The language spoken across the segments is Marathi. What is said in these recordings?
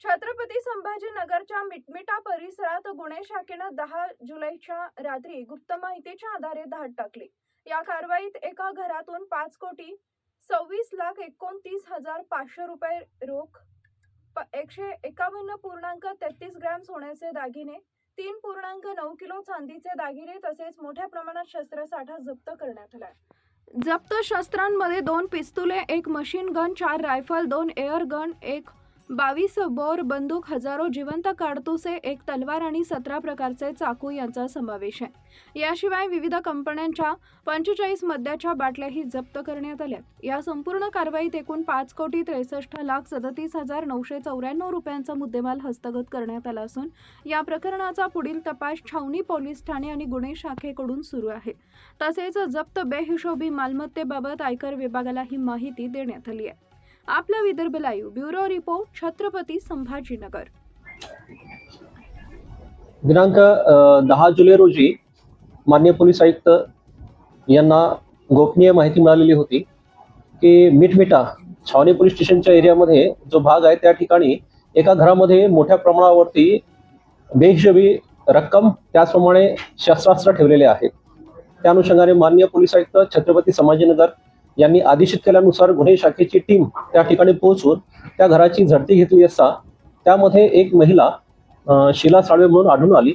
छत्रपती संभाजीनगरच्या मिटमिटा परिसरात गुन्हे शाखेनं 10 जुलैच्या रात्री गुप्त माहितीच्या आधारे धाड टाकली। या कारवाईत एका घरातून 5,26,29,500 रुपये रोख, 151.33 ग्रॅम सोन्याचे दागिने, 3.9 किलो चांदीचे दागिने तसेच मोठ्या प्रमाणात शस्त्रसाठा जप्त करण्यात आला। जप्त शस्त्रांमध्ये 2 पिस्तुले, 1 machine gun, 4 rifle, 2 air gun, 1 22 bore बंदूक, हजारो जिवंत काडतुसे, 1 तलवार आणि 17 प्रकारचे चाकू यांचा समावेश आहे। याशिवाय विविध कंपन्यांच्या 45 मद्याच्या बाटल्याही जप्त करण्यात आल्या। या संपूर्ण कारवाईत एकूण 5,63,37,994 रुपयांचा मुद्देमाल हस्तगत करण्यात आला असून या प्रकरणाचा पुढील तपास छावणी पोलीस ठाणे आणि गुन्हे शाखेकडून सुरू आहे। तसेच जप्त बेहिशोबी मालमत्तेबाबत आयकर विभागाला ही माहिती देण्यात आली आहे। आपला Vidarbha live bureau report, Chhatrapati Sambhajinagar. दिनांक 10 जुलै रोजी माननीय पोलीस आयुक्त यांना गोपनीय माहिती मिळालेली होती की मिटमिटा छावणी पोलीस स्टेशनच्या एरियामध्ये जो भाग आहे त्या ठिकाणी एका घरामध्ये मोठ्या प्रमाणावरती बेहिशोबी रक्कम त्याचप्रमाणे शस्त्रास्त्र ठेवलेले आहेत। त्या अनुषंगाने माननीय पोलीस आयुक्त छत्रपती संभाजीनगर यांनी आदेशित केल्यानुसार गुन्हे शाखेची टीम त्या ठिकाणी पोहोचून त्या घराची झडती घेतली असता त्यामध्ये एक महिला शीला साळवे म्हणून आढळून आली।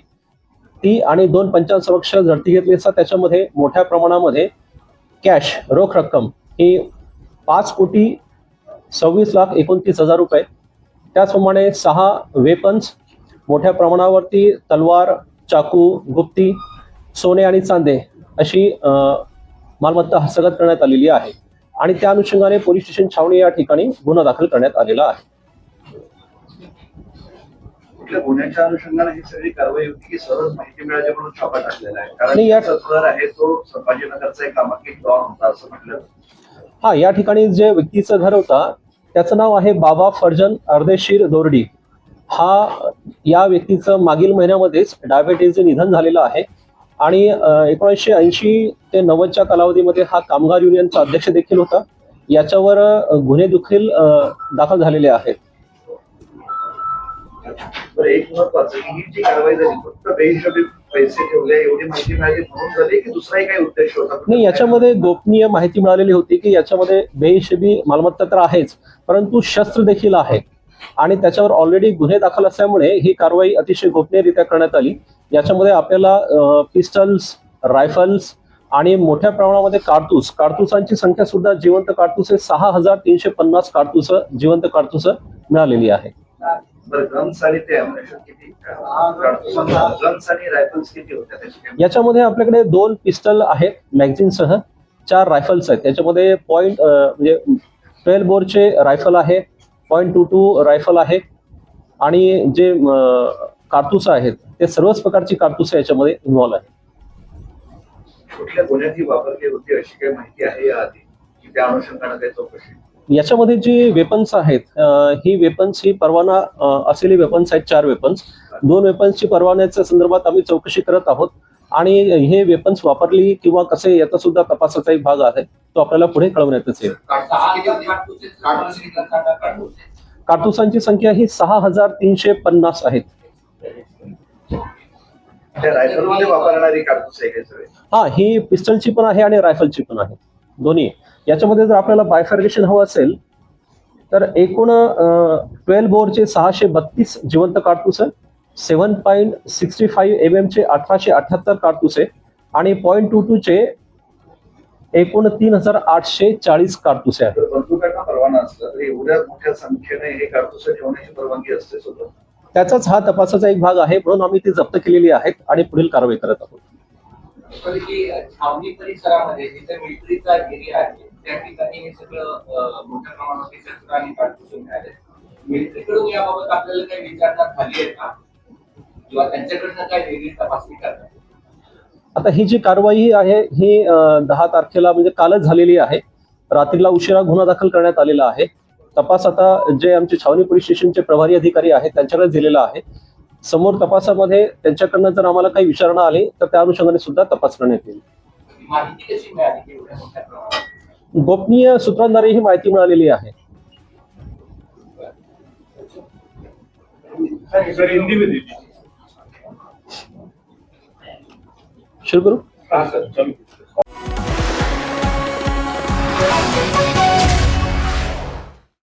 ती आणि 2 पंचांसमक्ष झडती घेतली असता त्याच्यामध्ये मोठ्या प्रमाणामध्ये कॅश रोख रक्कम ही 5,26,29,000 रुपये, त्याचप्रमाणे 6 वेपन्स, मोठ्या प्रमाणावरती तलवार, चाकू, गुप्ती, सोने आणि चांदे अशी मालमत्ता हस्तगत करण्यात आलेली आहे आणि त्या अनुषंगाने पोलीस स्टेशन छावणी या ठिकाणी गुन्हा दाखल करण्यात आलेला आहे। कुठल्या गुन्ह्याच्या अनुषंगाने ही सगळी कारवाई होती की सहज माहिती मिळाली म्हणून छापा टाकलेला आहे? कारण या सत्तर आहे तो संभाजीनगरचा एक नामांकित डॉन होता असं म्हटलं। हा, या ठिकाणी जे व्यक्तीचं घर होता त्याचं नाव आहे बाबा फर्जन अर्देशीर दोरडी। हा या व्यक्तीचं मागील महिन्यामध्येच डायबिटीजचे निधन झालेलं आहे आणि 1980 ते 90च्या कालावधीमध्ये हा कामगार युनियनचा अध्यक्ष देखील होता। याच्यावर गुन्हे देखील दाखल झालेले आहेत। एक महत्वाचं की ही जी कारवाई झाली फक्त बेहिशोबी पैसे ठेवले एवढी माहिती मिळाली म्हणून झाली की दुसराही काही उद्देश होता? नाही, याच्यामध्ये गोपनीय माहिती मिळालेली होती की याच्यामध्ये बेहिशोबी मालमत्ता तर आहेच परंतु शस्त्र देखील आहे आणि त्याच्यावर ऑलरेडी गुन्हे दाखल असल्यामुळे ही कारवाई अतिशय गोपनीयरित्या करण्यात आली। याच्यामध्ये आपल्याला पिस्टल्स, रायफल्स आणि मोठ्या प्रमाणामध्ये कारतुसांची संख्या सुद्धा जिवंत कारतुसे 6,350 कारतुस जिवंत कारतुस मिळालेली आहे। याच्यामध्ये आपल्याकडे 2 पिस्टल आहेत मॅगझिनसह, 4 रायफल्स आहेत। त्याच्यामध्ये म्हणजे 12 बोरचे रायफल आहे, .22 रायफल आहे आणि जे कारतूस आहेत ते सर्वच प्रकारची कारतूस याच्यामध्ये इन्व्हॉल्व आहे। कुठल्या गुन्ह्यात ही वापरली होती अशी काही माहिती आहे याआधी की त्या अनुषंगाने काही चौकशी? याच्यामध्ये जी वेपन्स आहेत ही वेपन्स ही परवाना असलेली वेपन्स आहेत। 4 वेपन्स, 2 वेपन्सची परवान्याच्या संदर्भात आम्ही चौकशी करत आहोत आणि हे वेपन्स वापरली किंवा कसे याचा सुद्धा तपासाचा एक भाग आहे तो आपल्याला पुढे कळवण्यातच येईल। कारतुसांची संख्या ही 6,350 आहेत। रायफलमध्ये वापरणारी कारतूस आहे का सगळे? हा, ही पिस्टलची पण आहे आणि रायफलची पण आहे, दोन्ही। याच्यामध्ये जर आपल्याला बायफर्गेशन हवं असेल तर एकूण 12 बोरचे 632 जिवंत कारतूस, 7.65 mm चे 1878 कारतूस आणि .22 चे एकूण 3,840 कारतुसे आहेत। बंदुकांना परवाना असला तरी एवढ्या मोठ्या संख्येने हे कारतूस ठेवण्याची परवानगी असते सोबत? त्याचाच हा तपासाचा एक भाग आहे म्हणून आम्ही ती जप्त केलेली आहेत आणि पुढील कारवाई करत आहोत। छावणी परिसरामध्ये जिथे मिलिटरीचा एरिया आहे त्या ठिकाणी हे सगळं मोठ्या प्रमाणात शस्त्र आणि कारतूस मिळाले। मिलिटरीकडून याबाबत आपल्याला काही विचारण्यात आली आहे का किंवा त्यांच्याकडनं काय वेगळी तपासणी करतात? आता ही जी कारवाई आहे ही 10 तारखेला म्हणजे कालच झालेली आहे। रात्रीला उशिरा गुन्हा दाखल करण्यात आलेला आहे। तपास आता जे आमचे छावणी पोलीस स्टेशनचे प्रभारी अधिकारी आहेत त्यांच्याकडे दिलेला आहे। समोर तपासामध्ये त्यांच्याकडनं जर आम्हाला काही विचारणा आली तर त्या अनुषंगाने सुद्धा तपास करण्यात येईल। माहिती कशी मिळाली? गोपनीय सूत्रांद्वारे ही माहिती मिळालेली आहे। सर हिंदी में दीजिए। शुरू करूं? हाँ सर चलो।